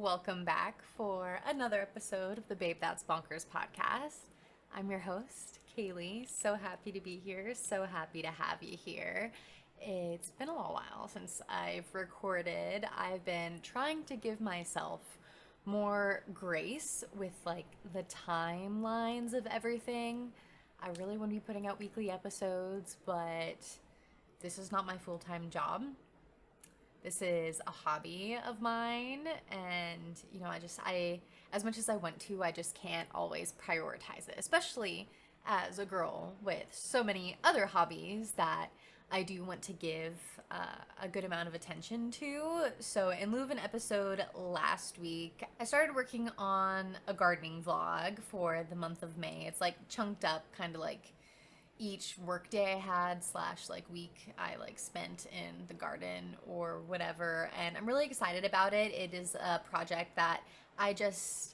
welcome back for another episode of the Babe That's Bonkers podcast. I'm your host, Kaylee. So happy to be here. So happy to have you here. It's been a little while since I've recorded. I've been trying to give myself more grace with the timelines of everything. I really want to be putting out weekly episodes, but this is not my full-time job. This is a hobby of mine, and I as much as I want to, I just can't always prioritize it, especially as a girl with so many other hobbies that I do want to give a good amount of attention to. So in lieu of an episode last week, I started working on a gardening vlog for the month of May. It's chunked up, kind of like each work day I had / week I spent in the garden or whatever, and I'm really excited about it. It is a project that I just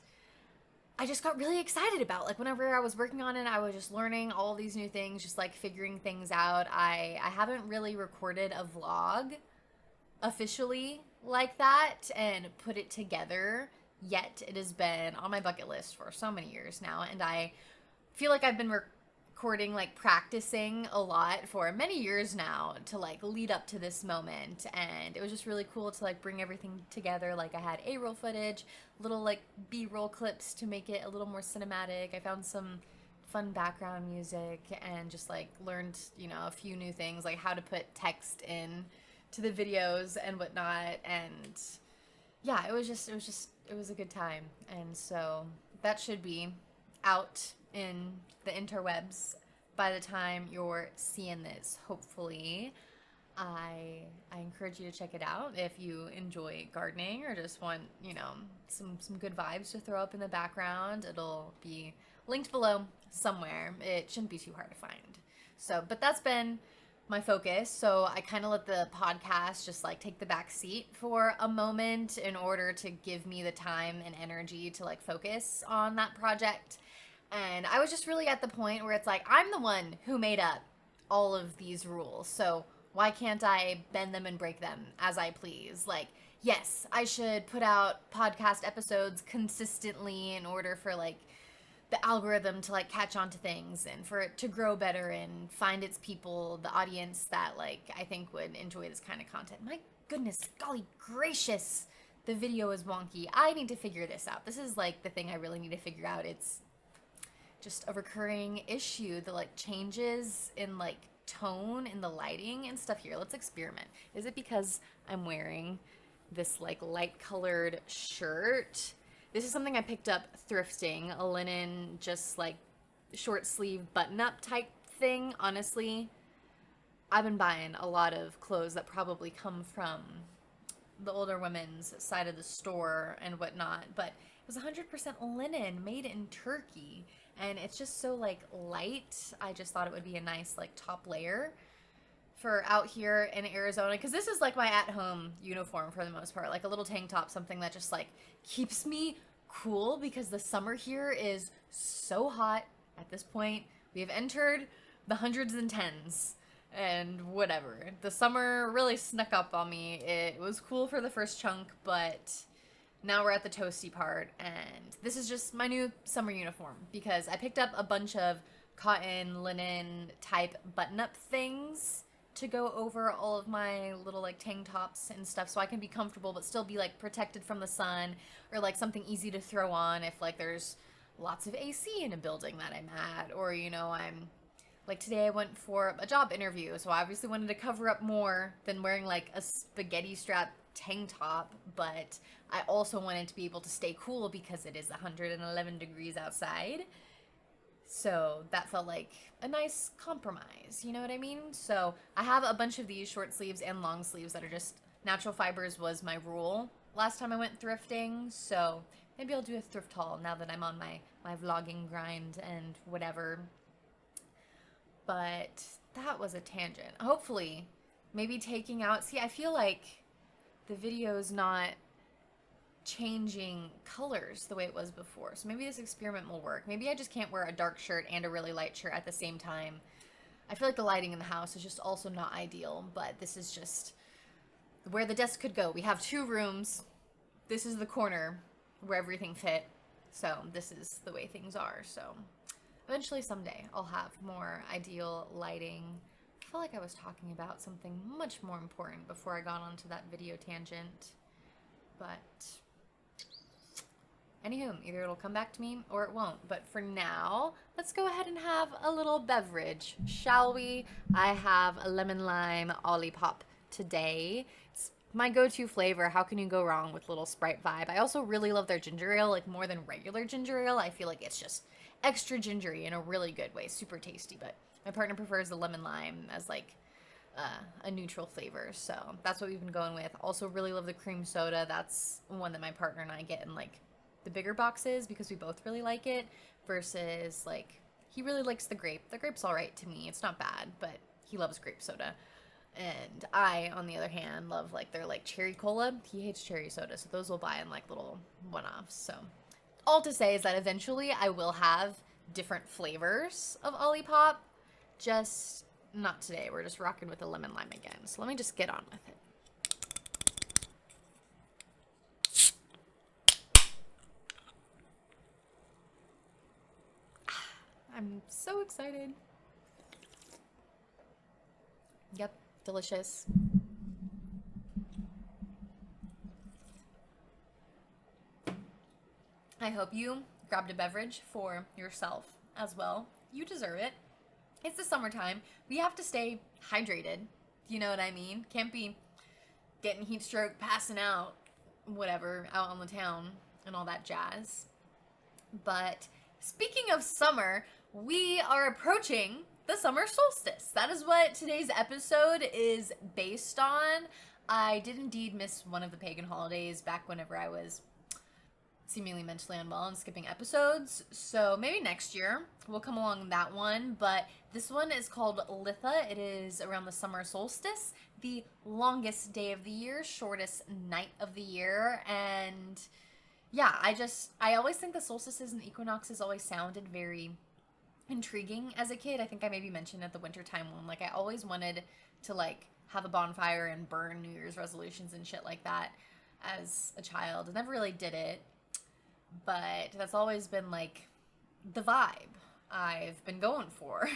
got really excited about. Whenever I was working on it, I was just learning all these new things, just figuring things out. I haven't really recorded a vlog officially like that and put it together yet. It has been on my bucket list for so many years now, and I feel like I've been recording, practicing a lot for many years now to lead up to this moment, and it was just really cool to bring everything together. I had A-roll footage, little B-roll clips to make it a little more cinematic. I found some fun background music and just learned a few new things, how to put text in to the videos and whatnot. And yeah, it was a good time. And so that should be out in the interwebs by the time you're seeing this, hopefully. I encourage you to check it out if you enjoy gardening or just want, some good vibes to throw up in the background. It'll be linked below somewhere. It shouldn't be too hard to find. So, but that's been my focus. So I kind of let the podcast just take the back seat for a moment in order to give me the time and energy to focus on that project. And I was just really at the point where it's I'm the one who made up all of these rules, so why can't I bend them and break them as I please? Yes, I should put out podcast episodes consistently in order for the algorithm to catch on to things and for it to grow better and find its people, the audience that I think would enjoy this kind of content. My goodness, golly gracious, the video is wonky. I need to figure this out. This is the thing I really need to figure out. It's just a recurring issue, the changes in tone in the lighting and stuff. Here, let's experiment. Is it because I'm wearing this light colored shirt? This is something I picked up thrifting, a linen just short sleeve button up type thing. Honestly, I've been buying a lot of clothes that probably come from the older women's side of the store and whatnot, but it was 100% linen made in Turkey. And it's just so light. I just thought it would be a nice top layer for out here in Arizona, because this is my at-home uniform for the most part, a little tank top, something that just keeps me cool, because the summer here is so hot. At this point, we have entered the hundreds and tens and whatever. The summer really snuck up on me. It was cool for the first chunk, but now we're at the toasty part, and this is just my new summer uniform because I picked up a bunch of cotton, linen type button-up things to go over all of my little tank tops and stuff, so I can be comfortable but still be protected from the sun, or something easy to throw on if there's lots of AC in a building that I'm at, or I'm today I went for a job interview, so I obviously wanted to cover up more than wearing a spaghetti strap tank top, but I also wanted to be able to stay cool because it is 111 degrees outside. So that felt like a nice compromise, you know what I mean? So I have a bunch of these short sleeves and long sleeves that are just natural fibers was my rule last time I went thrifting. So maybe I'll do a thrift haul now that I'm on my vlogging grind and whatever. But that was a tangent. Hopefully, maybe taking out... See, I feel like the video's not changing colors the way it was before. So maybe this experiment will work. Maybe I just can't wear a dark shirt and a really light shirt at the same time. I feel like the lighting in the house is just also not ideal, but this is just where the desk could go. We have 2 rooms, this is the corner where everything fit. So this is the way things are. So eventually someday I'll have more ideal lighting. I feel like I was talking about something much more important before I got onto that video tangent. But anywho, either it'll come back to me or it won't. But for now, let's go ahead and have a little beverage, shall we? I have a lemon lime Olipop today. It's my go-to flavor. How can you go wrong with little Sprite vibe? I also really love their ginger ale, like more than regular ginger ale. I feel like it's just extra gingery in a really good way. Super tasty, but my partner prefers the lemon lime as like a neutral flavor, so that's what we've been going with. Also really love the cream soda. That's one that my partner and I get in like the bigger boxes because we both really like it, versus like he really likes the grape. The grape's all right to me. It's not bad, but he loves grape soda. And I, on the other hand, love like their like cherry cola. He hates cherry soda, so those we'll buy in like little one-offs. So all to say is that eventually I will have different flavors of Olipop, just not today. We're just rocking with the lemon lime again. So let me just get on with it. I'm so excited. Yep, delicious. I hope you grabbed a beverage for yourself as well. You deserve it. It's the summertime. We have to stay hydrated. You know what I mean? Can't be getting heat stroke, passing out, whatever, out on the town and all that jazz. But speaking of summer, we are approaching the summer solstice. That is what today's episode is based on. I did indeed miss one of the pagan holidays back whenever I was seemingly mentally unwell and skipping episodes, so maybe next year we'll come along that one. But this one is called Litha. It is around the summer solstice, the longest day of the year, shortest night of the year. And yeah, I always think the solstices and equinoxes always sounded very intriguing as a kid. I think I maybe mentioned at the wintertime one, like I always wanted to like have a bonfire and burn New Year's resolutions and shit like that as a child. I never really did it, but that's always been like the vibe I've been going for.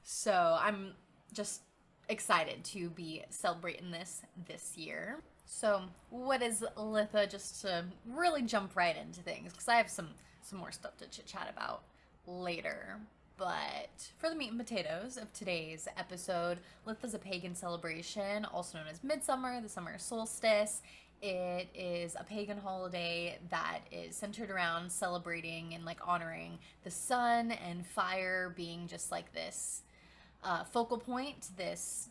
So I'm just excited to be celebrating this year. So what is Litha, just to really jump right into things, because I have some more stuff to chit chat about later. But for the meat and potatoes of today's episode, Litha is a pagan celebration, also known as Midsummer, the summer solstice. It is a pagan holiday that is centered around celebrating and like honoring the sun and fire being just like this focal point, this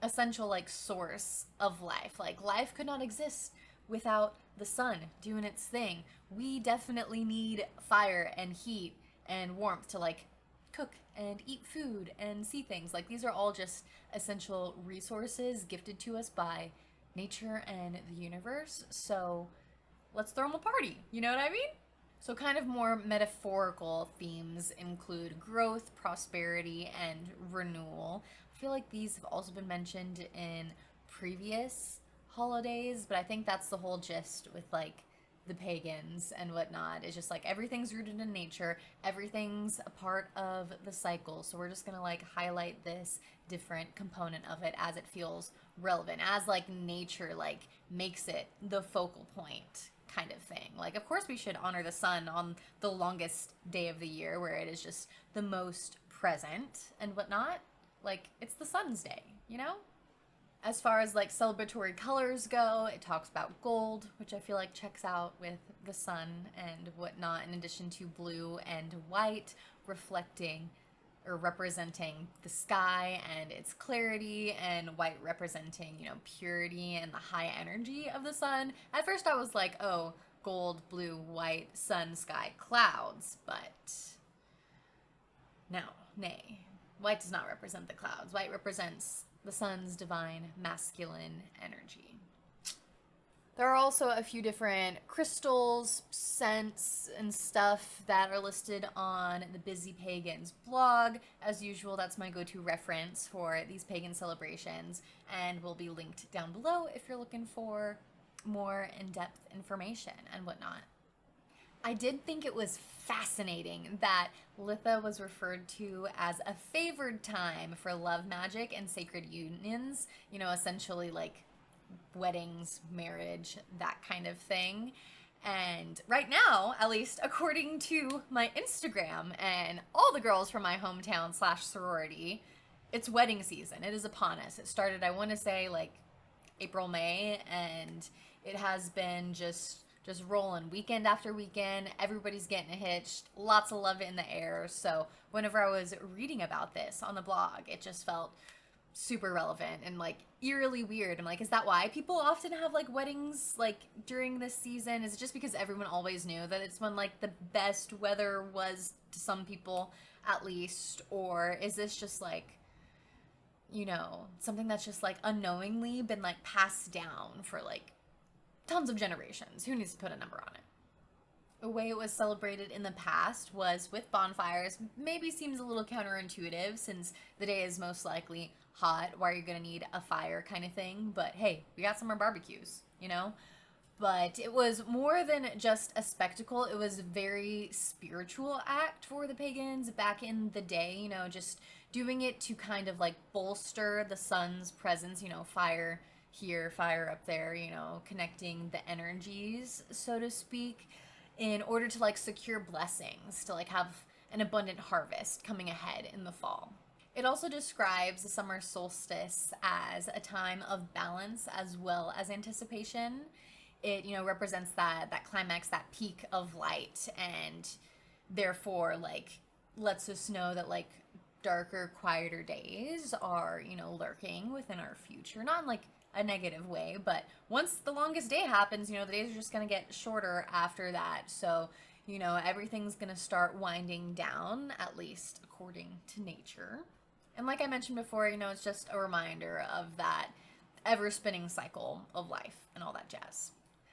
essential like source of life. Like life could not exist without the sun doing its thing. We definitely need fire and heat and warmth to like cook and eat food and see things. Like these are all just essential resources gifted to us by nature and the universe. So let's throw them a party. You know what I mean? So kind of more metaphorical themes include growth, prosperity, and renewal. I feel like these have also been mentioned in previous holidays, but I think that's the whole gist with like the pagans and whatnot. It's just like everything's rooted in nature, everything's a part of the cycle. So we're just gonna like highlight this different component of it as it feels relevant, as like nature like makes it the focal point kind of thing. Like of course we should honor the sun on the longest day of the year where it is just the most present and whatnot. Like it's the sun's day, you know? As far as like celebratory colors go, it talks about gold, which I feel like checks out with the sun and whatnot, in addition to blue and white, reflecting or representing the sky and its clarity, and white representing, you know, purity and the high energy of the sun. At first I was like, oh, gold, blue, white, sun, sky, clouds, but no, nay. White does not represent the clouds. White represents the sun's divine masculine energy. There are also a few different crystals, scents, and stuff that are listed on the Busy Pagans blog. As usual, that's my go-to reference for these pagan celebrations, and will be linked down below if you're looking for more in-depth information and whatnot. I did think it was fascinating that Litha was referred to as a favored time for love magic and sacred unions, you know, essentially like weddings, marriage, that kind of thing. And right now, at least according to my Instagram and all the girls from my hometown / sorority, it's wedding season. It is upon us. It started, I want to say, like April, May, and it has been just rolling weekend after weekend. Everybody's getting hitched. Lots of love in the air. So whenever I was reading about this on the blog, it just felt super relevant and like eerily weird. I'm like, is that why people often have like weddings like during this season? Is it just because everyone always knew that it's when like the best weather was to some people at least? Or is this just like, you know, something that's just like unknowingly been like passed down for like tons of generations? Who needs to put a number on it? The way it was celebrated in the past was with bonfires. Maybe seems a little counterintuitive since the day is most likely hot. Why are you going to need a fire kind of thing? But hey, we got summer barbecues, you know? But it was more than just a spectacle. It was a very spiritual act for the pagans back in the day, you know, just doing it to kind of like bolster the sun's presence, you know, fire here, fire up there, you know, connecting the energies, so to speak, in order to like secure blessings, to like have an abundant harvest coming ahead in the fall. It also describes the summer solstice as a time of balance as well as anticipation. It, you know, represents that climax, that peak of light, and therefore like lets us know that like darker, quieter days are, you know, lurking within our future. Not in like a negative way, but once the longest day happens, you know, the days are just going to get shorter after that. So, you know, everything's going to start winding down, at least according to nature. And like I mentioned before, you know, it's just a reminder of that ever-spinning cycle of life and all that jazz.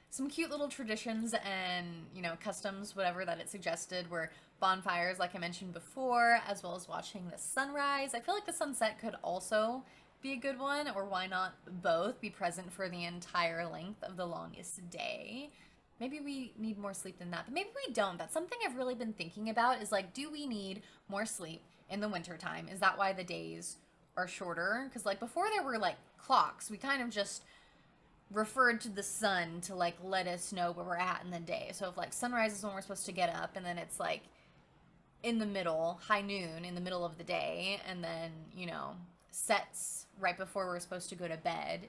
Some cute little traditions and, you know, customs, whatever that it suggested, were bonfires, like I mentioned before, as well as watching the sunrise. I feel like the sunset could also be a good one, or why not both be present for the entire length of the longest day? Maybe we need more sleep than that, but maybe we don't. That's something I've really been thinking about, is like, do we need more sleep in the wintertime? Is that why the days are shorter? Because like before there were like clocks, we kind of just referred to the sun to like let us know where we're at in the day. So if like sunrise is when we're supposed to get up, and then it's like in the middle, high noon in the middle of the day, and then, you know, sets right before we're supposed to go to bed,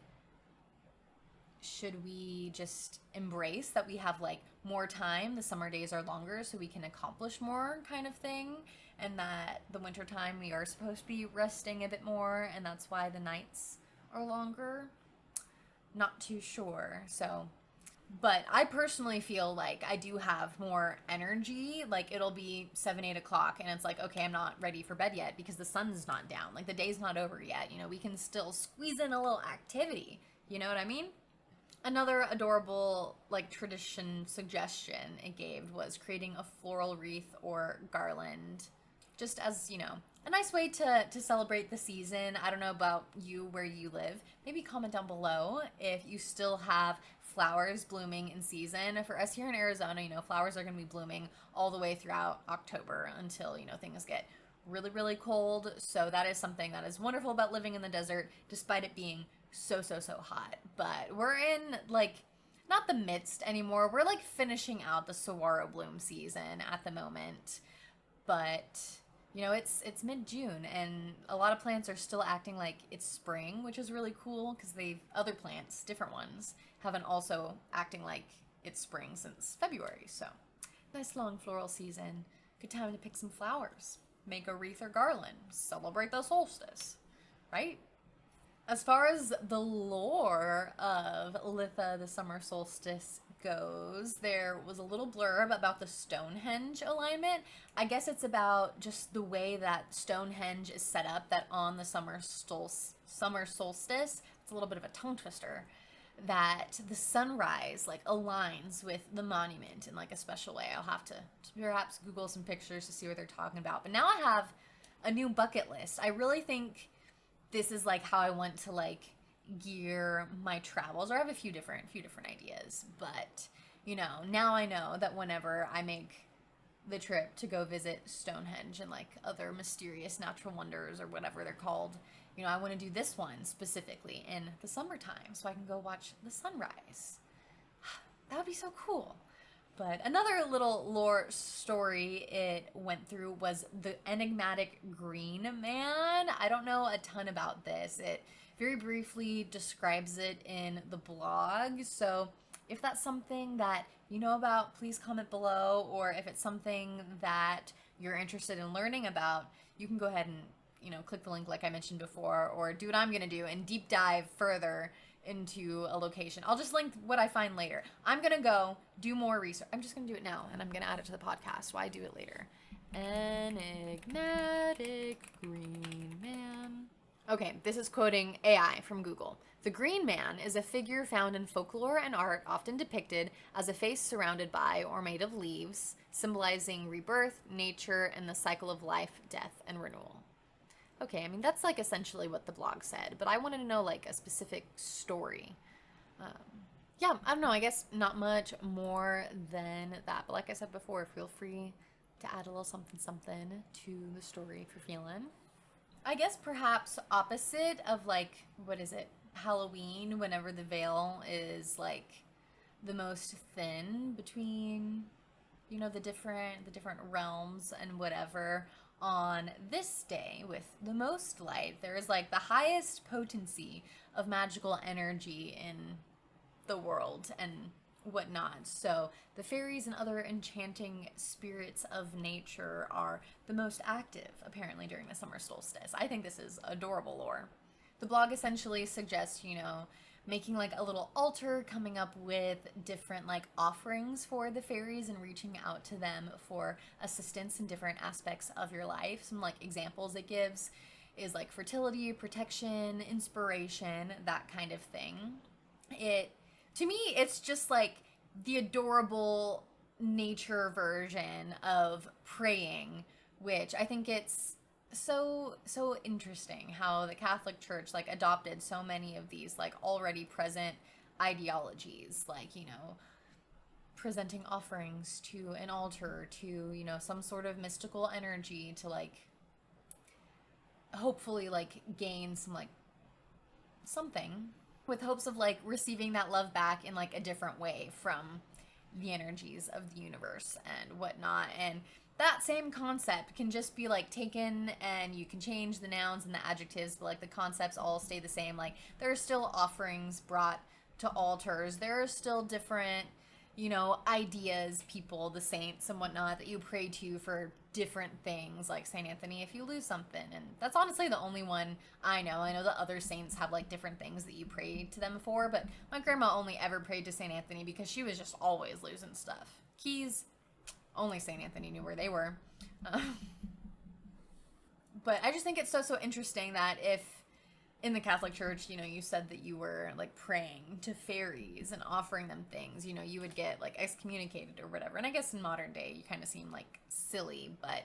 should we just embrace that we have like more time, the summer days are longer so we can accomplish more kind of thing, and that the winter time we are supposed to be resting a bit more, and that's why the nights are longer? Not too sure. So, but I personally feel like I do have more energy. Like it'll be 7-8 o'clock and it's like, okay, I'm not ready for bed yet because the sun's not down. Like the day's not over yet. You know, we can still squeeze in a little activity. You know what I mean? Another adorable like tradition suggestion it gave was creating a floral wreath or garland, just as, you know, a nice way to celebrate the season. I don't know about you, where you live. Maybe comment down below if you still have flowers blooming in season. For us here in Arizona, you know, flowers are going to be blooming all the way throughout October until, you know, things get really, really cold. So that is something that is wonderful about living in the desert, despite it being so hot. But we're in like not the midst anymore. We're like finishing out the saguaro bloom season at the moment. But you know, it's mid-June and a lot of plants are still acting like it's spring, which is really cool because other plants, different ones, haven't also acting like it's spring since February. So nice long floral season. Good time to pick some flowers, make a wreath or garland, celebrate the solstice, right? As far as the lore of Litha, the summer solstice, goes, there was a little blurb about the Stonehenge alignment. I guess it's about just the way that Stonehenge is set up, that on the summer solstice, it's a little bit of a tongue twister, that the sunrise like aligns with the monument in like a special way. I'll have to perhaps Google some pictures to see what they're talking about. But now I have a new bucket list. I really think this is like how I want to like gear my travels, or I have a few different ideas, but now I know that whenever I make the trip to go visit Stonehenge and like other mysterious natural wonders or whatever they're called, I want to do this one specifically in the summertime so I can go watch the sunrise. That would be so cool. But another little lore story it went through was the enigmatic Green Man. I don't know a ton about this. It very briefly describes it in the blog. So if that's something that you know about, please comment below. Or if it's something that you're interested in learning about, you can go ahead and, click the link like I mentioned before, or do what I'm going to do and deep dive further into a location. I'll just link what I find later. I'm going to go do more research. I'm just going to do it now, and I'm going to add it to the podcast, so I do it later. Enigmatic Green Man. Okay, this is quoting AI from Google. The Green Man is a figure found in folklore and art, often depicted as a face surrounded by or made of leaves, symbolizing rebirth, nature, and the cycle of life, death, and renewal. Okay, I mean, that's like essentially what the blog said, but I wanted to know like a specific story. Yeah, I don't know, I guess not much more than that, but like I said before, feel free to add a little something to the story if you're feeling. I guess perhaps opposite of like, what is it, Halloween, whenever the veil is like the most thin between, the different realms and whatever. On this day with the most light, there is like the highest potency of magical energy in the world and whatnot. So the fairies and other enchanting spirits of nature are the most active apparently during the summer solstice. I think this is adorable lore. The blog essentially suggests, making like a little altar, coming up with different like offerings for the fairies and reaching out to them for assistance in different aspects of your life. Some like examples it gives is like fertility, protection, inspiration, that kind of thing. To me, it's just like the adorable nature version of praying, which I think it's so interesting how the Catholic Church like adopted so many of these like already present ideologies, like presenting offerings to an altar, to some sort of mystical energy to like hopefully like gain some like something with hopes of like receiving that love back in like a different way from the energies of the universe and whatnot. And that same concept can just be like taken and you can change the nouns and the adjectives, but like the concepts all stay the same. Like there are still offerings brought to altars. There are still different, ideas, people, the saints and whatnot that you pray to for different things, like Saint Anthony if you lose something. And that's honestly the only one I know. I know the other saints have like different things that you pray to them for, but my grandma only ever prayed to Saint Anthony because she was just always losing stuff. Keys, only St. Anthony knew where they were. But I just think it's so interesting that if in the Catholic Church, you said that you were like praying to fairies and offering them things, you would get like excommunicated or whatever. And I guess in modern day, you kind of seem like silly, but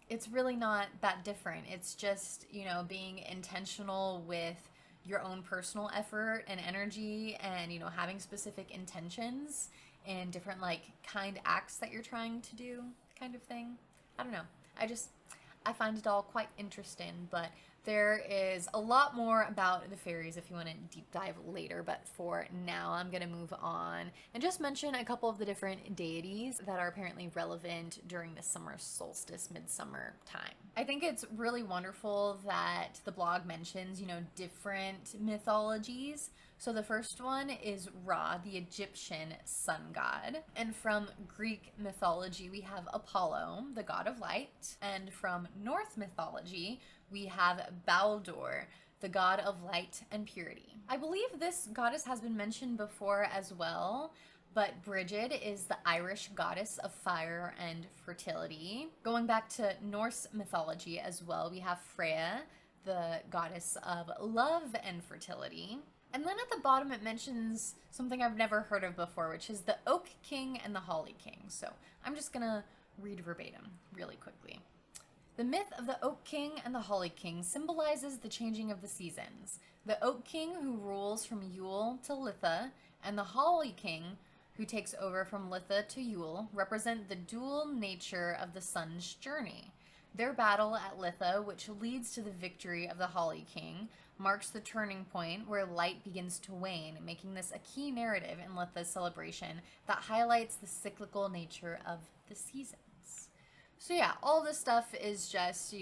it's really not that different. It's just, being intentional with your own personal effort and energy and, having specific intentions and different like kind acts that you're trying to do, kind of thing. I don't know. I find it all quite interesting, but there is a lot more about the fairies if you want to deep dive later, but for now I'm going to move on and just mention a couple of the different deities that are apparently relevant during the summer solstice, midsummer time. I think it's really wonderful that the blog mentions, different mythologies. So the first one is Ra, the Egyptian sun god. And from Greek mythology, we have Apollo, the god of light. And from Norse mythology, we have Baldur, the god of light and purity. I believe this goddess has been mentioned before as well, but Brigid is the Irish goddess of fire and fertility. Going back to Norse mythology as well, we have Freya, the goddess of love and fertility. And then at the bottom it mentions something I've never heard of before, which is the Oak King and the Holly King. So I'm just gonna read verbatim really quickly. The myth of the Oak King and the Holly King symbolizes the changing of the seasons. The Oak King, who rules from Yule to Litha, and the Holly King, who takes over from Litha to Yule, represent the dual nature of the sun's journey. Their battle at Litha, which leads to the victory of the Holly King, marks the turning point where light begins to wane, making this a key narrative in Litha's celebration that highlights the cyclical nature of the seasons. So yeah, all this stuff is just,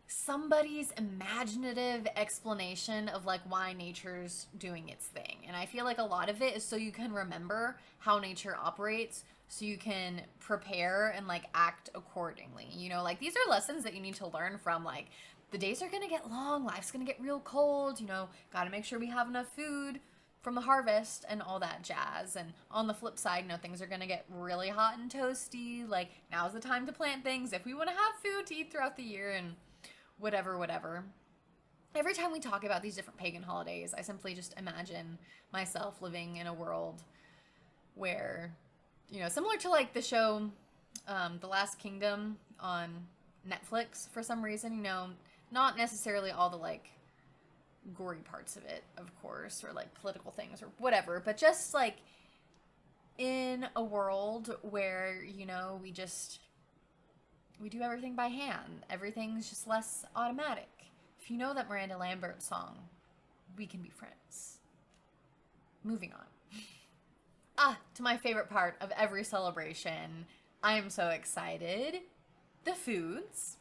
somebody's imaginative explanation of like why nature's doing its thing. And I feel like a lot of it is so you can remember how nature operates, so you can prepare and like act accordingly. Like these are lessons that you need to learn from. Like, the days are gonna get long, life's gonna get real cold, gotta make sure we have enough food from the harvest and all that jazz. And on the flip side, things are gonna get really hot and toasty. Like, now's the time to plant things if we want to have food to eat throughout the year, and whatever. Every time we talk about these different pagan holidays, I simply just imagine myself living in a world where, similar to like the show The Last Kingdom on Netflix for some reason, not necessarily all the like gory parts of it, of course, or like political things or whatever, but just like in a world where, we do everything by hand. Everything's just less automatic. If you know that Miranda Lambert song, we can be friends. Moving on. To my favorite part of every celebration. I am so excited. The foods.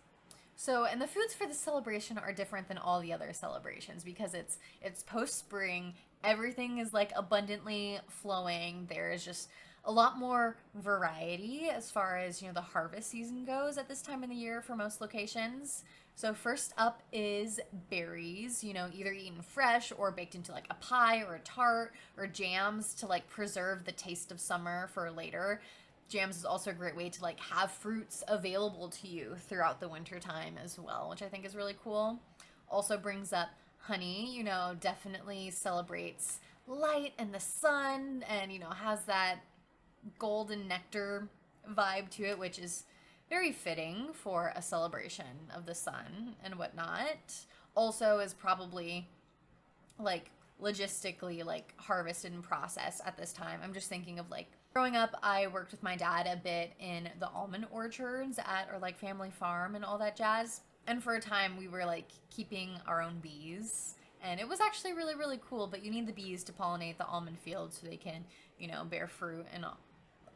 And the foods for the celebration are different than all the other celebrations because it's post-spring. Everything is like abundantly flowing. There is just a lot more variety as far as, the harvest season goes at this time of the year for most locations. So first up is berries, either eaten fresh or baked into like a pie or a tart, or jams to like preserve the taste of summer for later. Jams is also a great way to like have fruits available to you throughout the winter time as well, which I think is really cool. Also brings up honey, definitely celebrates light and the sun, and, has that golden nectar vibe to it, which is very fitting for a celebration of the sun and whatnot. Also is probably like logistically like harvested and processed at this time. I'm just thinking of like growing up, I worked with my dad a bit in the almond orchards at our like family farm and all that jazz. And for a time we were like keeping our own bees, and it was actually really, really cool. But you need the bees to pollinate the almond field so they can, bear fruit and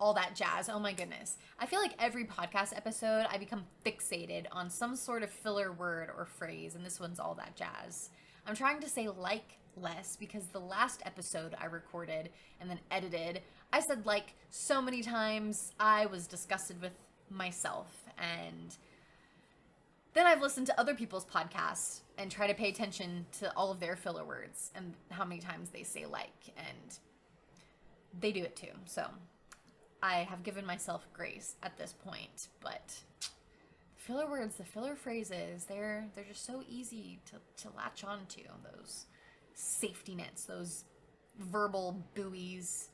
all that jazz. Oh my goodness. I feel like every podcast episode I become fixated on some sort of filler word or phrase, and this one's all that jazz. I'm trying to say like less because the last episode I recorded and then edited, I said like so many times I was disgusted with myself. And then I've listened to other people's podcasts and try to pay attention to all of their filler words and how many times they say like, and they do it too. So I have given myself grace at this point, but filler words, the filler phrases, they're just so easy to latch on to, those safety nets, those verbal buoys.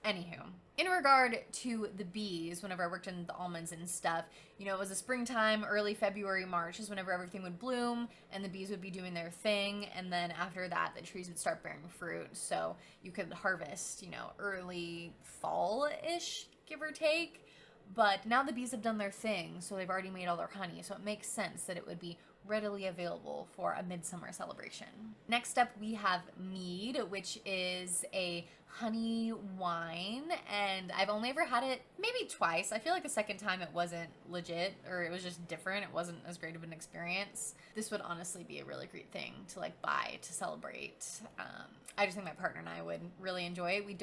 Anywho, in regard to the bees, whenever I worked in the almonds and stuff, it was a springtime, early February, March is whenever everything would bloom and the bees would be doing their thing. And then after that, the trees would start bearing fruit. So you could harvest, early fall-ish, give or take. But now the bees have done their thing, so they've already made all their honey. So it makes sense that it would be readily available for a midsummer celebration. Next up, we have mead, which is a honey wine, and I've only ever had it maybe twice. I feel like the second time it wasn't legit, or it was just different. It wasn't as great of an experience. This would honestly be a really great thing to like buy to celebrate. I just think my partner and I would really enjoy it.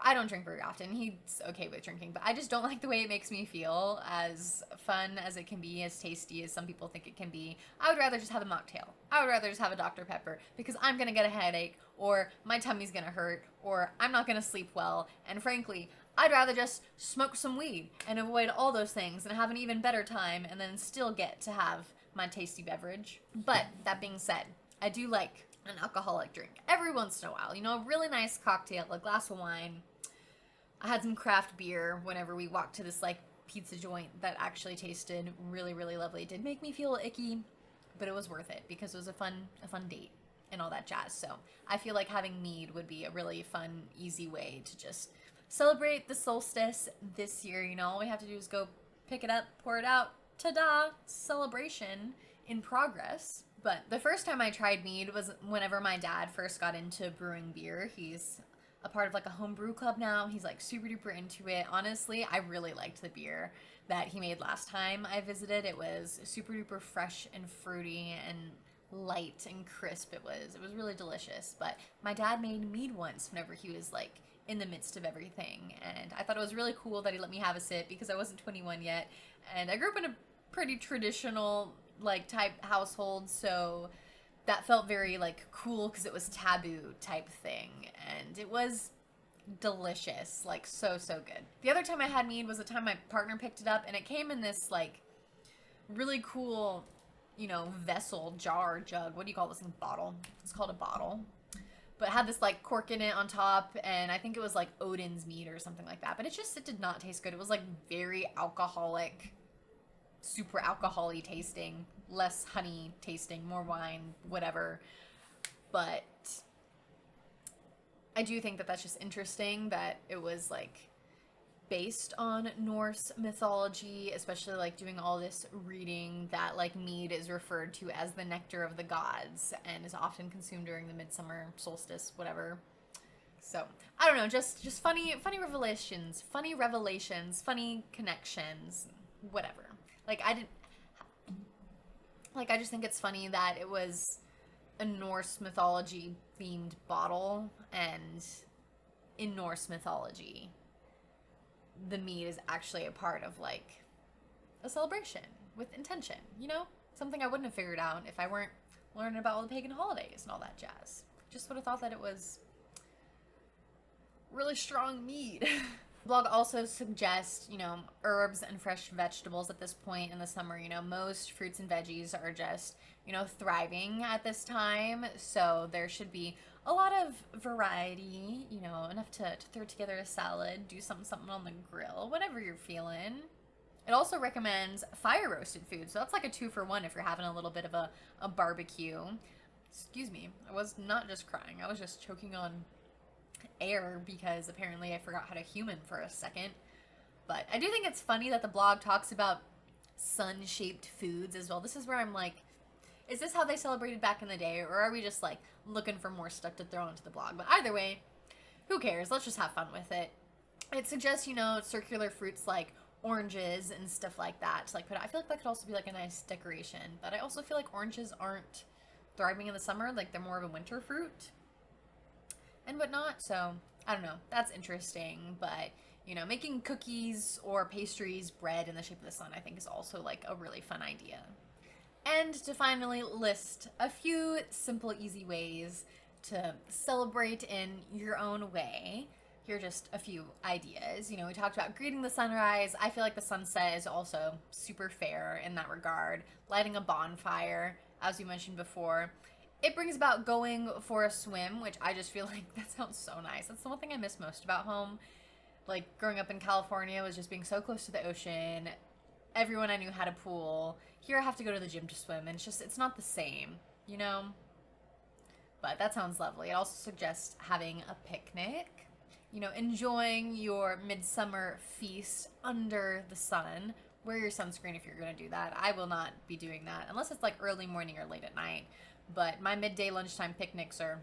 I don't drink very often. He's okay with drinking, but I just don't like the way it makes me feel. As fun as it can be, as tasty as some people think it can be, I would rather just have a mocktail. I would rather just have a Dr. Pepper, because I'm going to get a headache, or my tummy's going to hurt, or I'm not going to sleep well. And frankly, I'd rather just smoke some weed and avoid all those things and have an even better time, and then still get to have my tasty beverage. But that being said, I do like an alcoholic drink every once in a while. A really nice cocktail, a glass of wine. I had some craft beer whenever we walked to this like pizza joint that actually tasted really, really lovely. It did make me feel icky, but it was worth it because it was a fun date and all that jazz. So I feel like having mead would be a really fun, easy way to just celebrate the solstice this year. You know, all we have to do is go pick it up, pour it out. Ta-da! Celebration in progress. But the first time I tried mead was whenever my dad first got into brewing beer. He's a part of like a home brew club now. He's like super duper into it. Honestly, I really liked the beer that he made last time I visited. It was super duper fresh and fruity and light and crisp. It was really delicious. But my dad made mead once whenever he was like in the midst of everything, and I thought it was really cool that he let me have a sip because I wasn't 21 yet, and I grew up in a pretty traditional like type household, so that felt very like cool because it was taboo type thing, and it was delicious, like so good. The other time I had mead was the time my partner picked it up, and it came in this like really cool, you know, vessel, jar, jug, what do you call this thing? Bottle. It's called a bottle. But it had this like cork in it on top, and I think it was like Odin's mead or something like that. But it did not taste good. It was like very alcoholic, super alcohol-y tasting, less honey tasting, more wine, whatever. But I do think that that's just interesting that it was like based on Norse mythology, especially like doing all this reading that like mead is referred to as the nectar of the gods and is often consumed during the midsummer solstice, whatever. So I don't know, just funny revelations, funny connections, whatever. I just think it's funny that it was a Norse mythology themed bottle, and in Norse mythology the mead is actually a part of like a celebration with intention, you know? Something I wouldn't have figured out if I weren't learning about all the pagan holidays and all that jazz. Just would have thought that it was really strong mead. The blog also suggests, you know, herbs and fresh vegetables at this point in the summer. You know, most fruits and veggies are just, you know, thriving at this time, so there should be a lot of variety, you know, enough to throw together a salad, do something on the grill, whatever you're feeling. It also recommends fire roasted food, so that's like a 2-for-1 if you're having a little bit of a barbecue. Excuse me, I was not just crying, I was just choking on air because apparently I forgot how to human for a second. But I do think it's funny that the blog talks about sun-shaped foods as well. This is where I'm like, is this how they celebrated back in the day, or are we just like looking for more stuff to throw into the blog? But either way, who cares? Let's just have fun with it. It suggests, you know, circular fruits like oranges and stuff like that to like put. I feel like that could also be like a nice decoration, but I also feel like oranges aren't thriving in the summer. Like they're more of a winter fruit and whatnot. So I don't know. That's interesting, but you know, making cookies or pastries, bread in the shape of the sun, I think is also like a really fun idea. And to finally list a few simple, easy ways to celebrate in your own way. Here are just a few ideas. You know, we talked about greeting the sunrise. I feel like the sunset is also super fair in that regard. Lighting a bonfire, as you mentioned before. It brings about going for a swim, which I just feel like that sounds so nice. That's the one thing I miss most about home. Like, growing up in California was just being so close to the ocean. Everyone I knew had a pool. Here I have to go to the gym to swim, and it's not the same, you know? But that sounds lovely. It also suggests having a picnic, you know, enjoying your midsummer feast under the sun. Wear your sunscreen if you're going to do that. I will not be doing that unless it's like early morning or late at night. But my midday lunchtime picnics are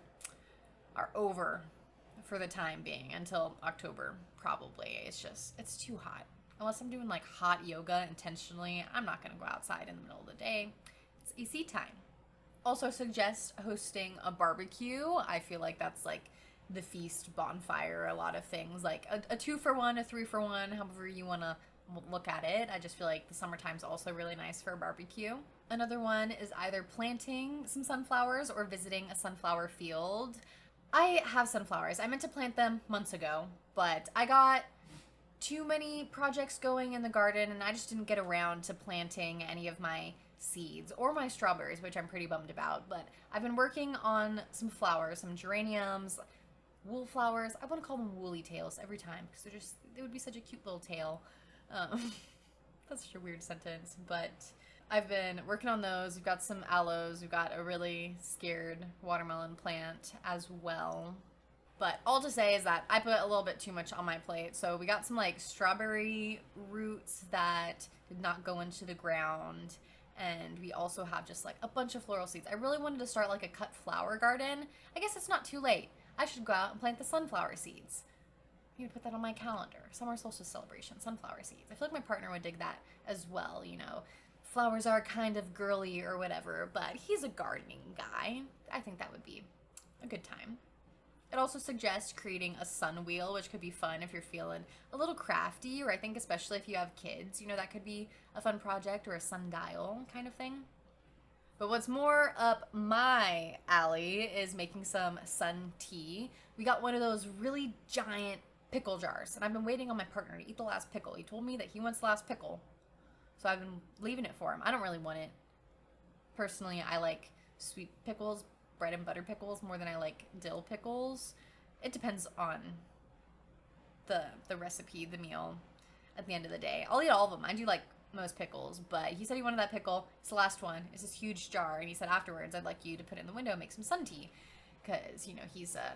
over for the time being until October, probably. It's too hot. Unless I'm doing like hot yoga intentionally, I'm not going to go outside in the middle of the day. It's AC time. Also suggest hosting a barbecue. I feel like that's like the feast bonfire, a lot of things. Like a 2-for-1, a 3-for-1, however you want to look at it. I just feel like the summertime's also really nice for a barbecue. Another one is either planting some sunflowers or visiting a sunflower field. I have sunflowers. I meant to plant them months ago, but I got too many projects going in the garden and I just didn't get around to planting any of my seeds or my strawberries, which I'm pretty bummed about. But I've been working on some flowers, some geraniums, wool flowers. I want to call them woolly tails every time because they would be such a cute little tail. That's such a weird sentence, but I've been working on those. We've got some aloes. We've got a really scared watermelon plant as well. But all to say is that I put a little bit too much on my plate. So we got some like strawberry roots that did not go into the ground. And we also have just like a bunch of floral seeds. I really wanted to start like a cut flower garden. I guess it's not too late. I should go out and plant the sunflower seeds. I'm gonna put that on my calendar. Summer solstice celebration, sunflower seeds. I feel like my partner would dig that as well, you know. Flowers are kind of girly or whatever, but he's a gardening guy. I think that would be a good time. It also suggests creating a sun wheel, which could be fun if you're feeling a little crafty, or I think especially if you have kids, you know, that could be a fun project, or a sundial kind of thing. But what's more up my alley is making some sun tea. We got one of those really giant pickle jars, and I've been waiting on my partner to eat the last pickle. He told me that he wants the last pickle, so I've been leaving it for him. I don't really want it. Personally, I like sweet pickles, bread and butter pickles, more than I like dill pickles. It depends on the recipe, the meal at the end of the day. I'll eat all of them. I do like most pickles, but he said he wanted that pickle. It's the last one. It's this huge jar, and he said afterwards, I'd like you to put it in the window and make some sun tea, because, you know, he's a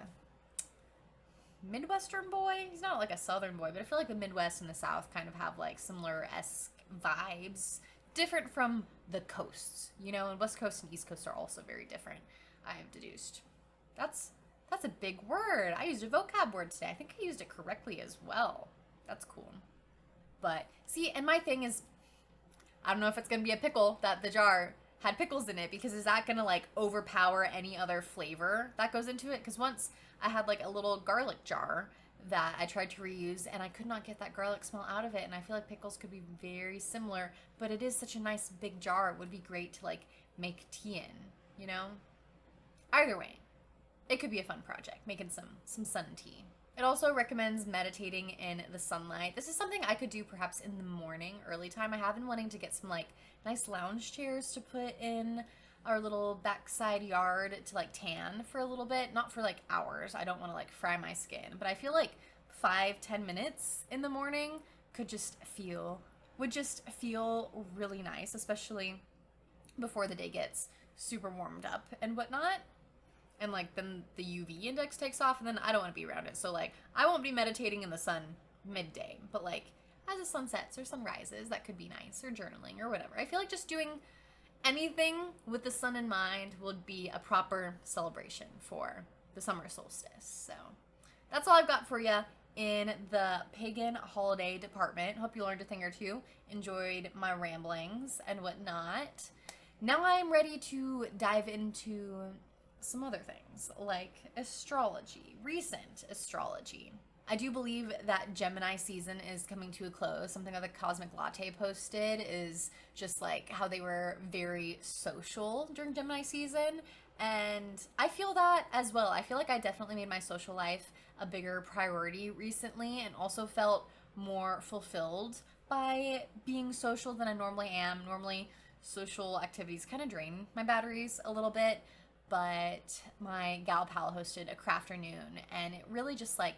Midwestern boy. He's not like a Southern boy, but I feel like the Midwest and the South kind of have like similar-esque vibes, different from the coasts, you know, and West Coast and East Coast are also very different, I have deduced. That's a big word. I used a vocab word today. I think I used it correctly as well. That's cool. But see, and my thing is, I don't know if it's going to be a pickle that the jar had pickles in it, because is that going to like overpower any other flavor that goes into it? Because once I had like a little garlic jar that I tried to reuse, and I could not get that garlic smell out of it, and I feel like pickles could be very similar, but it is such a nice big jar. It would be great to like make tea in, you know? Either way, it could be a fun project, making some sun tea. It also recommends meditating in the sunlight. This is something I could do perhaps in the morning, early time. I have been wanting to get some like nice lounge chairs to put in our little backside yard to like tan for a little bit. Not for like hours. I don't want to like fry my skin, but I feel like 5-10 minutes in the morning would just feel really nice, especially before the day gets super warmed up and whatnot. And like then the UV index takes off, and then I don't want to be around it. So like I won't be meditating in the sun midday, but like as the sun sets or sun rises, that could be nice, or journaling or whatever. I feel like just doing anything with the sun in mind would be a proper celebration for the summer solstice. So that's all I've got for you in the pagan holiday department. Hope you learned a thing or two, enjoyed my ramblings and whatnot. Now I'm ready to dive into some other things, like astrology, recent astrology. I do believe that Gemini season is coming to a close. Something that the Cosmic Latte posted is just like how they were very social during Gemini season, and I feel that as well. I feel like I definitely made my social life a bigger priority recently, and also felt more fulfilled by being social than I normally am. Normally, social activities kind of drain my batteries a little bit, but my gal pal hosted a crafternoon, and it really just like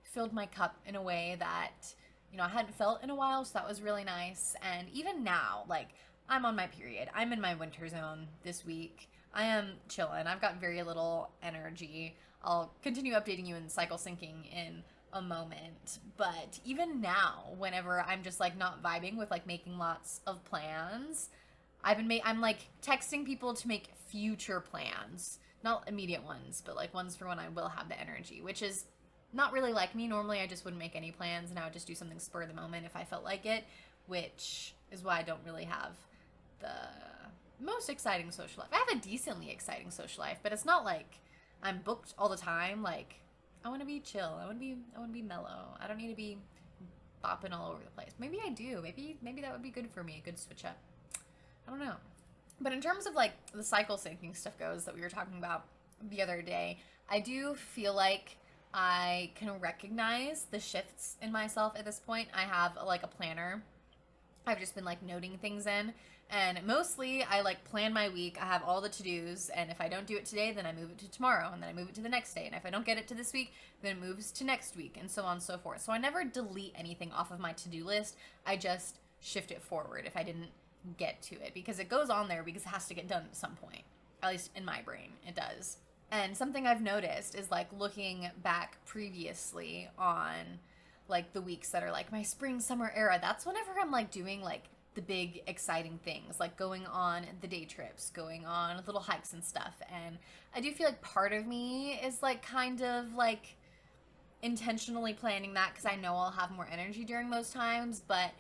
filled my cup in a way that, you know, I hadn't felt in a while, so that was really nice. And even now, like, I'm on my period. I'm in my winter zone this week. I am chilling. I've got very little energy. I'll continue updating you in cycle syncing in a moment. But even now, whenever I'm just like not vibing with like making lots of plans, I'm like texting people to make future plans, not immediate ones, but like ones for when I will have the energy, which is not really like me. Normally I just wouldn't make any plans, and I would just do something spur of the moment if I felt like it, which is why I don't really have the most exciting social life. I have a decently exciting social life, but it's not like I'm booked all the time. Like, I want to be chill. I want to be mellow. I don't need to be bopping all over the place. Maybe I do. Maybe that would be good for me, a good switch up. I don't know. But in terms of like the cycle syncing stuff goes that we were talking about the other day, I do feel like I can recognize the shifts in myself at this point. I have like a planner. I've just been like noting things in, and mostly I like plan my week. I have all the to-dos, and if I don't do it today, then I move it to tomorrow, and then I move it to the next day. And if I don't get it to this week, then it moves to next week, and so on and so forth. So I never delete anything off of my to-do list. I just shift it forward if I didn't get to it, because it goes on there because it has to get done at some point. At least in my brain, it does. And something I've noticed is like looking back previously on like the weeks that are like my spring summer era, that's whenever I'm like doing like the big exciting things, like going on the day trips, going on little hikes and stuff. And I do feel like part of me is like kind of like intentionally planning that because I know I'll have more energy during those times, but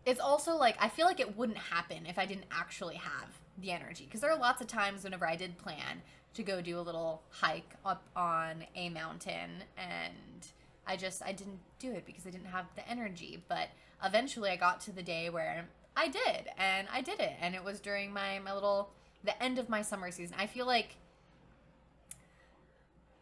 it's also like I feel like it wouldn't happen if I didn't actually have the energy, because there are lots of times whenever I did plan to go do a little hike up on a mountain and I didn't do it because I didn't have the energy. But eventually I got to the day where I did, and I did it, and it was during the end of my summer season. I feel like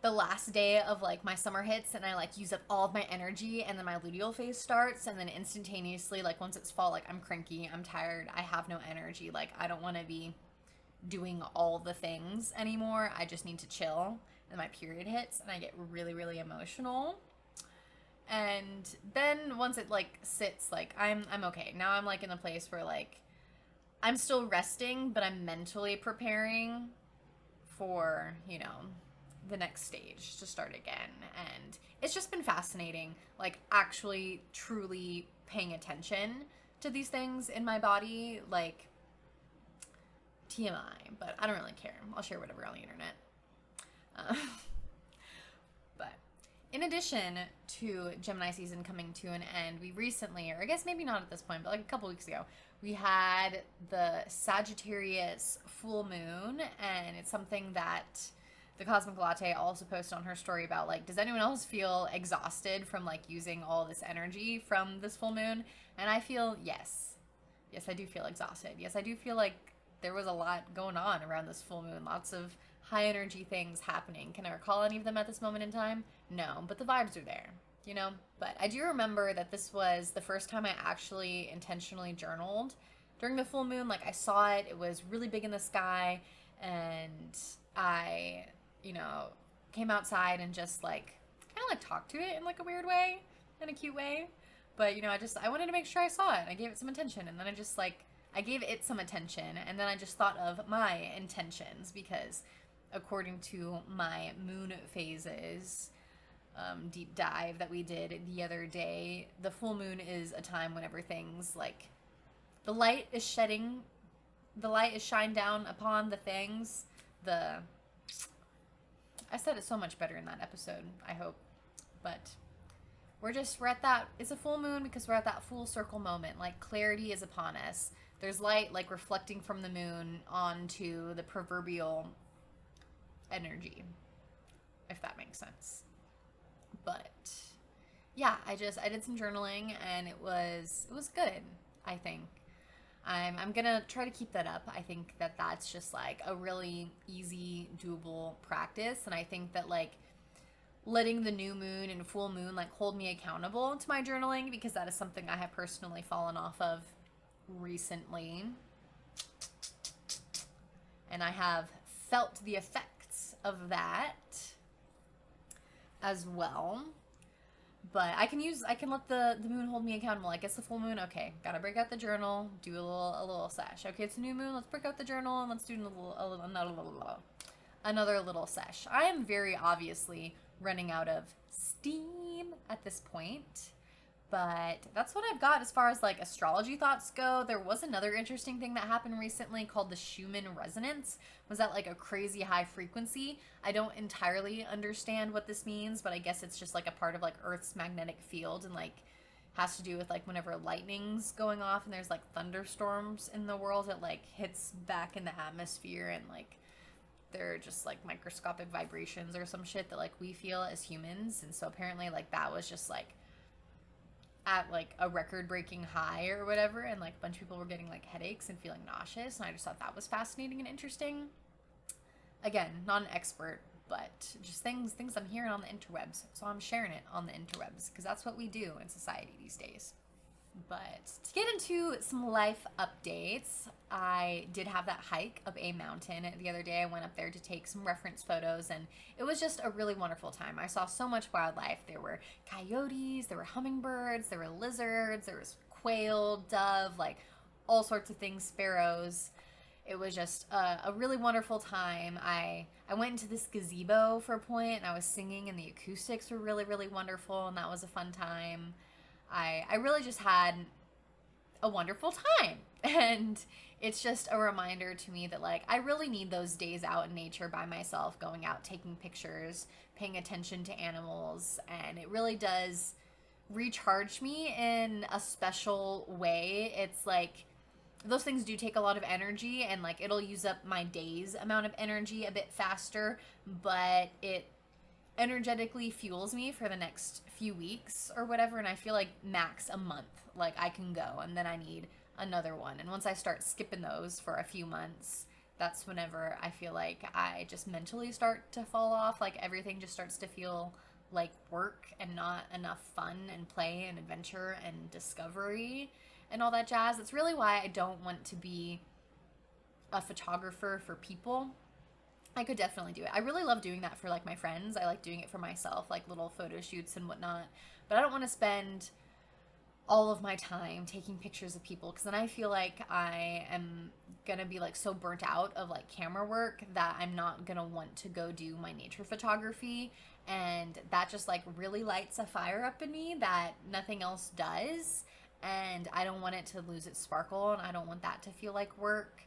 the last day of like my summer hits and I like use up all of my energy, and then my luteal phase starts, and then instantaneously, like once it's fall, like I'm cranky, I'm tired, I have no energy, like I don't want to be doing all the things anymore. I just need to chill. And my period hits and I get really, really emotional. And then once it like sits, like I'm okay. Now I'm like in a place where like I'm still resting, but I'm mentally preparing for, you know, the next stage to start again. And it's just been fascinating, like actually truly paying attention to these things in my body, like TMI, but I don't really care. I'll share whatever on the internet. But in addition to Gemini season coming to an end, we recently, or I guess maybe not at this point, but like a couple weeks ago, we had the Sagittarius full moon, and it's something that the Cosmic Latte also posted on her story about, like, does anyone else feel exhausted from like using all this energy from this full moon? And I feel yes, I do feel exhausted. Yes, I do feel like there was a lot going on around this full moon, lots of high energy things happening. Can I recall any of them at this moment in time? No, but the vibes are there, you know? But I do remember that this was the first time I actually intentionally journaled during the full moon. Like I saw it, it was really big in the sky, and I, you know, came outside and just like kind of like talked to it in like a weird way, in a cute way. But, you know, I wanted to make sure I saw it. I gave it some attention, and then I gave it some attention, and then I just thought of my intentions, because according to my moon phases deep dive that we did the other day, the full moon is a time whenever things like the light is shined down upon the things. I said it so much better in that episode, I hope. But we're at that, it's a full moon because we're at that full circle moment. Like clarity is upon us. There's light like reflecting from the moon onto the proverbial energy, if that makes sense. But yeah, I did some journaling, and it was good, I think. I'm gonna try to keep that up. I think that that's just like a really easy, doable practice, and I think that like letting the new moon and full moon like hold me accountable to my journaling, because that is something I have personally fallen off of recently, and I have felt the effects of that as well. But I can let the moon hold me accountable. Like, it's the full moon, okay, gotta break out the journal, do a little sesh. Okay, it's a new moon, let's break out the journal and let's do another little sesh. I am very obviously running out of steam at this point, but that's what I've got as far as like astrology thoughts go. There was another interesting thing that happened recently called the Schumann resonance. Was that like a crazy high frequency? I don't entirely understand what this means, but I guess it's just like a part of like Earth's magnetic field, and like has to do with like whenever lightning's going off and there's like thunderstorms in the world, it like hits back in the atmosphere, and like they're just like microscopic vibrations or some shit that like we feel as humans. And so apparently like that was just like at like a record-breaking high or whatever, and like a bunch of people were getting like headaches and feeling nauseous, and I just thought that was fascinating and interesting. Again, not an expert, but just things I'm hearing on the interwebs, so I'm sharing it on the interwebs because that's what we do in society these days. But to get into some life updates, I did have that hike up a mountain the other day. I went up there to take some reference photos, and it was just a really wonderful time. I saw so much wildlife. There were coyotes, there were hummingbirds, there were lizards, there was quail, dove, like all sorts of things, sparrows. It was just a really wonderful time. I went into this gazebo for a point, and I was singing, and the acoustics were really, really wonderful, and that was a fun time. I really just had a wonderful time. And it's just a reminder to me that, like, I really need those days out in nature by myself, going out, taking pictures, paying attention to animals, and it really does recharge me in a special way. It's like those things do take a lot of energy, and like it'll use up my day's amount of energy a bit faster, but it energetically fuels me for the next few weeks or whatever. And I feel like max a month, like I can go, and then I need another one. And once I start skipping those for a few months, that's whenever I feel like I just mentally start to fall off. Like everything just starts to feel like work and not enough fun and play and adventure and discovery and all that jazz. That's really why I don't want to be a photographer for people. I could definitely do it. I really love doing that for like my friends. I like doing it for myself, like little photo shoots and whatnot. But I don't want to spend all of my time taking pictures of people, because then I feel like I am gonna be like so burnt out of like camera work that I'm not gonna want to go do my nature photography. And that just like really lights a fire up in me that nothing else does. And I don't want it to lose its sparkle, and I don't want that to feel like work.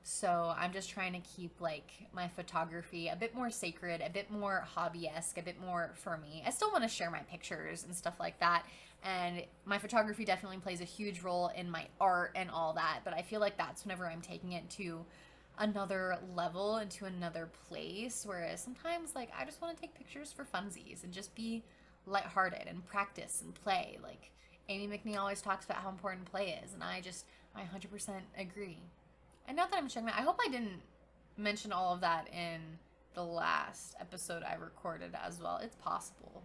So I'm just trying to keep like my photography a bit more sacred, a bit more hobby-esque, a bit more for me. I still want to share my pictures and stuff like that. And my photography definitely plays a huge role in my art and all that. But I feel like that's whenever I'm taking it to another level and to another place. Whereas sometimes like I just want to take pictures for funsies and just be lighthearted and practice and play. Like Amy McNee always talks about how important play is. And I 100% agree. And now that I'm checking that, I hope I didn't mention all of that in the last episode I recorded as well. It's possible.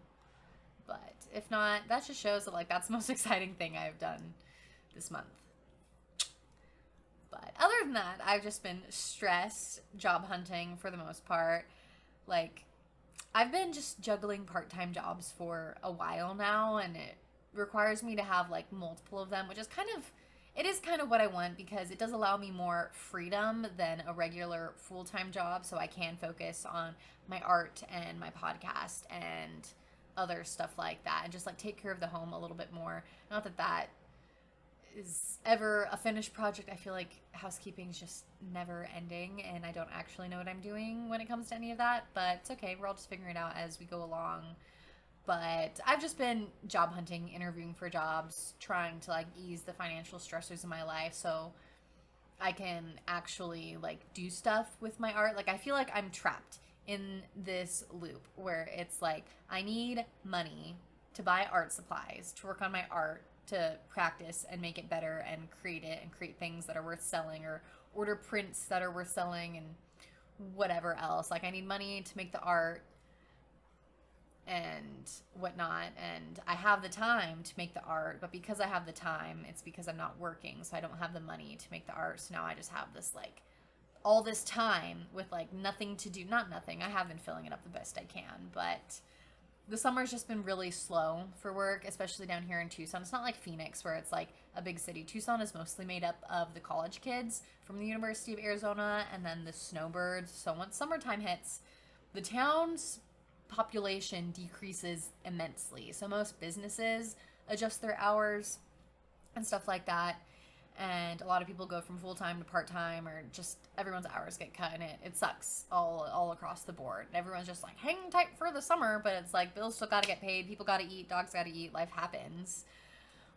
But if not, that just shows that like that's the most exciting thing I've done this month. But other than that, I've just been stressed job hunting for the most part. Like I've been just juggling part-time jobs for a while now, and it requires me to have like multiple of them, which is kind of what I want, because it does allow me more freedom than a regular full-time job, so I can focus on my art and my podcast and other stuff like that, and just like take care of the home a little bit more. Not that that is ever a finished project. I feel like housekeeping is just never ending, and I don't actually know what I'm doing when it comes to any of that, but it's okay. We're all just figuring it out as we go along. But I've just been job hunting, interviewing for jobs, trying to like ease the financial stressors in my life so I can actually like do stuff with my art. Like I feel like I'm trapped in this loop where it's like I need money to buy art supplies, to work on my art, to practice and make it better and create it and create things that are worth selling, or order prints that are worth selling and whatever else. Like I need money to make the art and whatnot, and I have the time to make the art, but because I have the time, it's because I'm not working, so I don't have the money to make the art. So now I just have this like all this time with like nothing to do. Not nothing, I have been filling it up the best I can, but the summer's just been really slow for work, especially down here in Tucson. It's not like Phoenix where it's like a big city. Tucson is mostly made up of the college kids from the University of Arizona and then the snowbirds. So once summertime hits, the town's population decreases immensely. So most businesses adjust their hours and stuff like that. And a lot of people go from full-time to part-time, or just everyone's hours get cut, and it sucks all across the board. Everyone's just like, hang tight for the summer, but it's like bills still gotta get paid, people gotta eat, dogs gotta eat, life happens,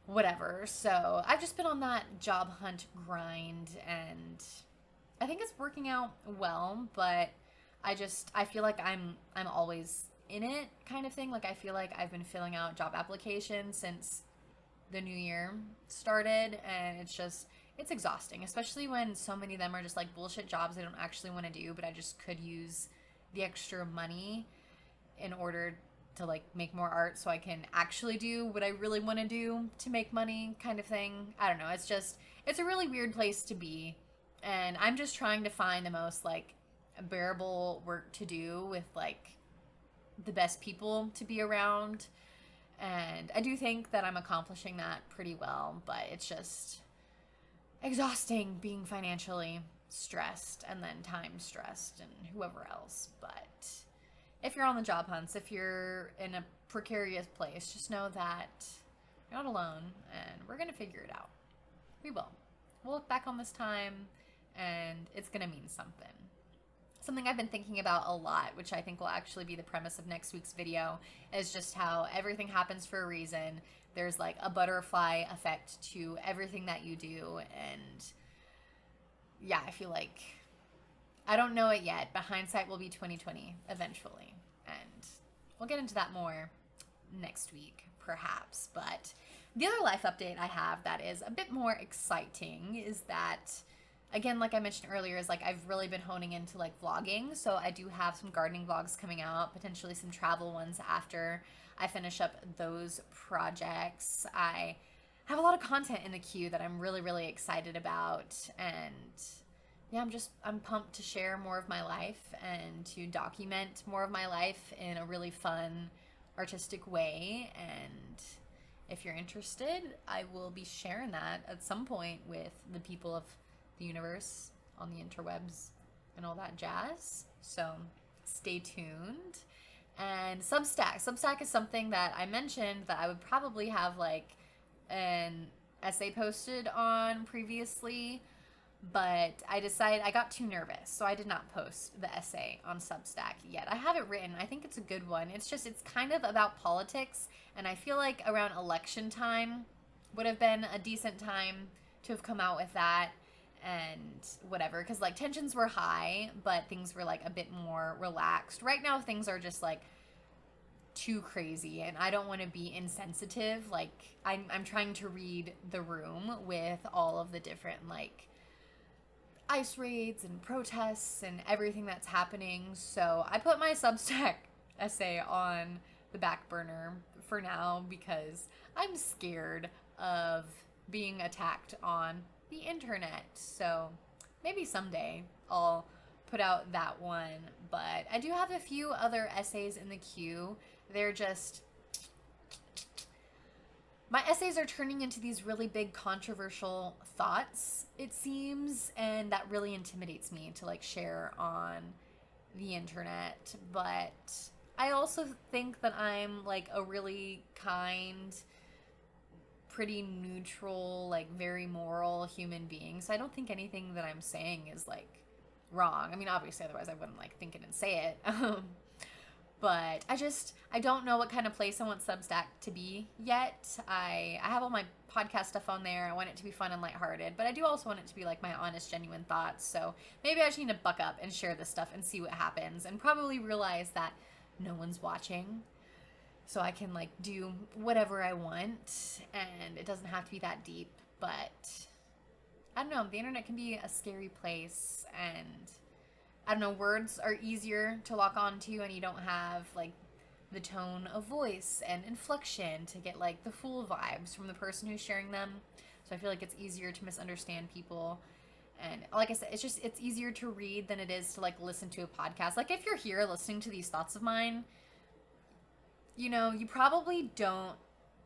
whatever. So I've just been on that job hunt grind, and I think it's working out well, but I feel like I'm always in it kind of thing. Like I feel like I've been filling out job applications since the new year started, and it's exhausting, especially when so many of them are just like bullshit jobs I don't actually want to do, but I just could use the extra money in order to like make more art so I can actually do what I really want to do to make money kind of thing. I don't know. It's a really weird place to be, and I'm just trying to find the most like bearable work to do with like the best people to be around. And I do think that I'm accomplishing that pretty well, but it's just exhausting being financially stressed and then time stressed and whoever else. But if you're on the job hunts, if you're in a precarious place, just know that you're not alone and we're going to figure it out. We will. We'll look back on this time and it's going to mean something. Something I've been thinking about a lot, which I think will actually be the premise of next week's video, is just how everything happens for a reason. There's like a butterfly effect to everything that you do. And yeah, I feel like, I don't know it yet, but hindsight will be 2020 eventually. And we'll get into that more next week, perhaps. But the other life update I have that is a bit more exciting is that, again, like I mentioned earlier, is like I've really been honing into like vlogging. So I do have some gardening vlogs coming out, potentially some travel ones after I finish up those projects. I have a lot of content in the queue that I'm really, really excited about. And yeah, I'm pumped to share more of my life and to document more of my life in a really fun, artistic way. And if you're interested, I will be sharing that at some point with the people of the universe on the interwebs and all that jazz. So stay tuned. And Substack is something that I mentioned that I would probably have like an essay posted on previously, but I got too nervous, so I did not post the essay on Substack yet. I have it written. I think it's a good one. It's kind of about politics, and I feel like around election time would have been a decent time to have come out with that and whatever, because like tensions were high, but things were like a bit more relaxed. Right now things are just like too crazy, and I don't want to be insensitive. Like I'm trying to read the room with all of the different like ICE raids and protests and everything that's happening. So I put my Substack essay on the back burner for now because I'm scared of being attacked on the internet. So maybe someday I'll put out that one. But I do have a few other essays in the queue. They're just, my essays are turning into these really big controversial thoughts, it seems, and that really intimidates me to like share on the internet. But I also think that I'm like a really kind, pretty neutral, like very moral human being. So I don't think anything that I'm saying is like wrong. I mean, obviously, otherwise I wouldn't like think it and say it. But I don't know what kind of place I want Substack to be yet. I have all my podcast stuff on there. I want it to be fun and lighthearted, but I do also want it to be like my honest, genuine thoughts. So maybe I just need to buck up and share this stuff and see what happens, and probably realize that no one's watching. So I can like do whatever I want, and it doesn't have to be that deep. But I don't know, the internet can be a scary place, and I don't know, words are easier to lock onto, and you don't have like the tone of voice and inflection to get like the full vibes from the person who's sharing them. So I feel like it's easier to misunderstand people. And like I said, it's easier to read than it is to like listen to a podcast. Like if you're here listening to these thoughts of mine, you know, you probably don't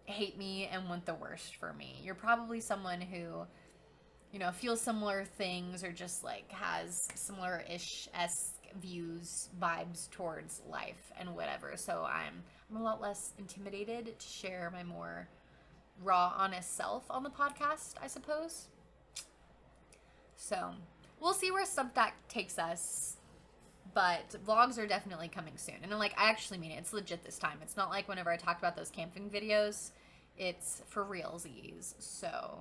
hate me and want the worst for me. You're probably someone who, you know, feels similar things or just like has similar-ish-esque views, vibes towards life and whatever. So I'm a lot less intimidated to share my more raw, honest self on the podcast, I suppose. So we'll see where Substack takes us. But vlogs are definitely coming soon. And like, I actually mean it. It's legit this time. It's not like whenever I talked about those camping videos. It's for realsies. So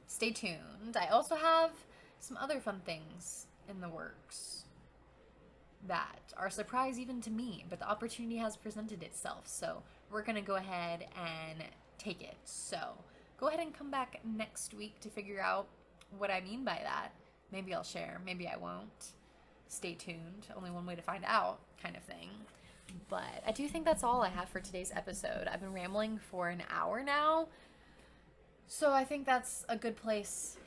stay tuned. I also have some other fun things in the works that are a surprise even to me. But the opportunity has presented itself. So we're going to go ahead and take it. So go ahead and come back next week to figure out what I mean by that. Maybe I'll share. Maybe I won't. Stay tuned. Only one way to find out, kind of thing. But I do think that's all I have for today's episode. I've been rambling for an hour now, so I think that's a good place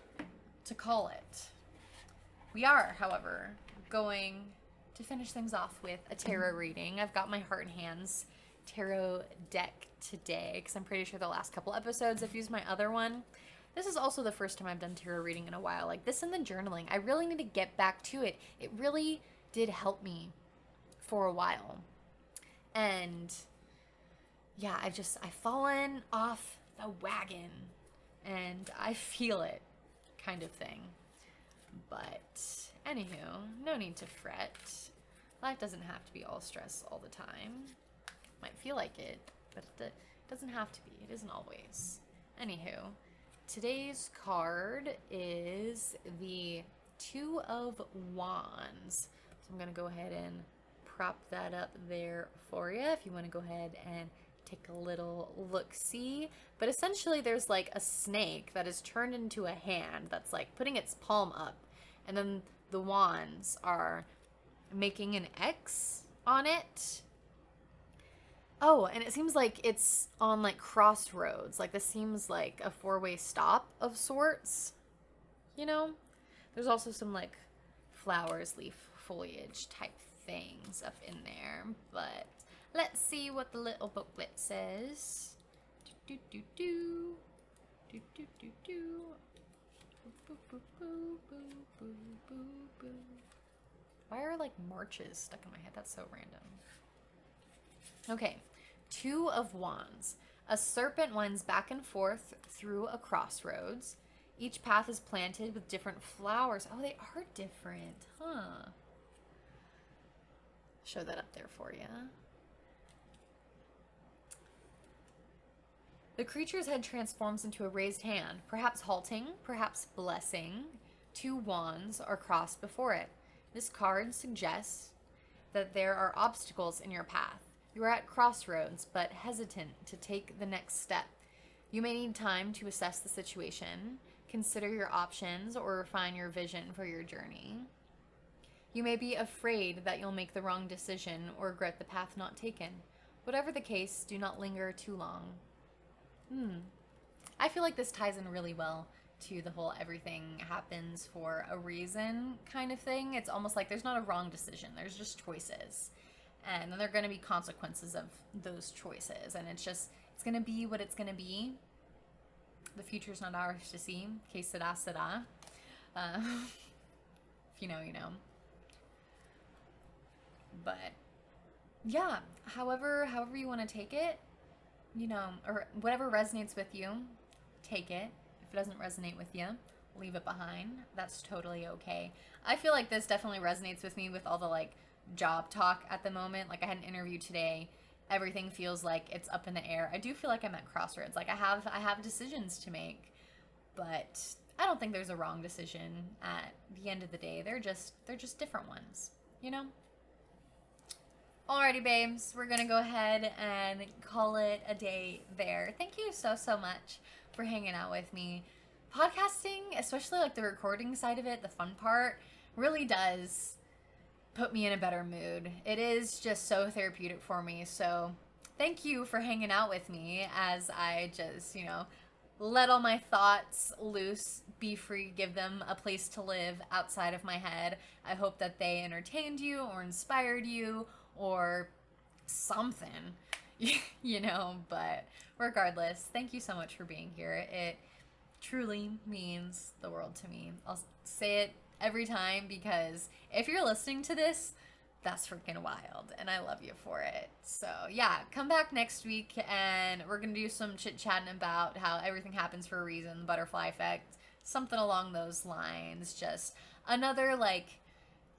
to call it. We are, however, going to finish things off with a tarot reading. I've got my heart and hands tarot deck today because I'm pretty sure the last couple episodes I've used my other one. This is also the first time I've done tarot reading in a while. Like this and the journaling, I really need to get back to it. It really did help me for a while. And yeah, I've fallen off the wagon and I feel it, kind of thing. But anywho, no need to fret. Life doesn't have to be all stress all the time. Might feel like it, but it doesn't have to be. It isn't always. Anywho, today's card is the Two of Wands. So I'm going to go ahead and prop that up there for you if you want to go ahead and take a little look-see. But essentially there's like a snake that is turned into a hand that's like putting its palm up. And then the wands are making an X on it. Oh, and it seems like it's on like crossroads. Like this seems like a four-way stop of sorts. You know? There's also some like flowers, leaf, foliage type things up in there. But let's see what the little booklet says. Do do do do. Do do do do. Boo boo boo boo boo boo boo. Why are like marches stuck in my head? That's so random. Okay, Two of Wands. A serpent winds back and forth through a crossroads. Each path is planted with different flowers. Oh, they are different, huh? Show that up there for you. The creature's head transforms into a raised hand, perhaps halting, perhaps blessing. Two wands are crossed before it. This card suggests that there are obstacles in your path. You are at crossroads, but hesitant to take the next step. You may need time to assess the situation, consider your options, or refine your vision for your journey. You may be afraid that you'll make the wrong decision or regret the path not taken. Whatever the case, do not linger too long. I feel like this ties in really well to the whole everything happens for a reason kind of thing. It's almost like there's not a wrong decision. There's just choices. And then there are going to be consequences of those choices. And it's going to be what it's going to be. The future's not ours to see. Que sera, sera. If you know, you know. But yeah, however you want to take it, you know, or whatever resonates with you, take it. If it doesn't resonate with you, leave it behind. That's totally okay. I feel like this definitely resonates with me with all the like job talk at the moment. Like I had an interview today. Everything feels like it's up in the air. I do feel like I'm at crossroads. Like I have decisions to make, but I don't think there's a wrong decision at the end of the day. They're just different ones, you know? Alrighty, babes, we're gonna go ahead and call it a day there. Thank you so much for hanging out with me. Podcasting, especially like the recording side of it, the fun part, really does put me in a better mood. It is just so therapeutic for me. So thank you for hanging out with me as I just, you know, let all my thoughts loose, be free, give them a place to live outside of my head. I hope that they entertained you or inspired you or something, you know, but regardless, thank you so much for being here. It truly means the world to me. I'll say it every time because if you're listening to this, that's freaking wild and I love you for it. So yeah, come back next week and we're gonna do some chit-chatting about how everything happens for a reason, the butterfly effect, something along those lines. Just another like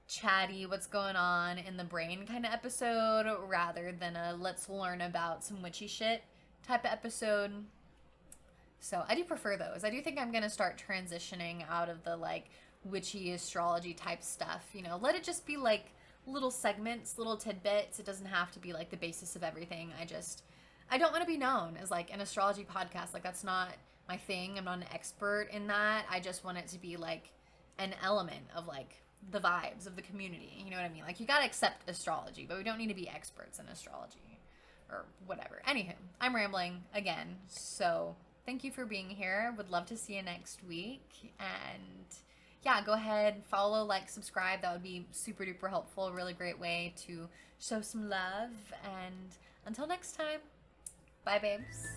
chatty what's going on in the brain kind of episode rather than a let's learn about some witchy shit type of episode. So I do prefer those. I do think I'm gonna start transitioning out of the like witchy astrology type stuff, you know, let it just be like little segments, little tidbits. It doesn't have to be like the basis of everything. I don't want to be known as like an astrology podcast. Like that's not my thing. I'm not an expert in that. I just want it to be like an element of like the vibes of the community. You know what I mean? Like you got to accept astrology, but we don't need to be experts in astrology or whatever. Anywho, I'm rambling again. So thank you for being here. Would love to see you next week. And yeah, go ahead, follow, like, subscribe. That would be super duper helpful. A really great way to show some love. And Until next time, bye, babes.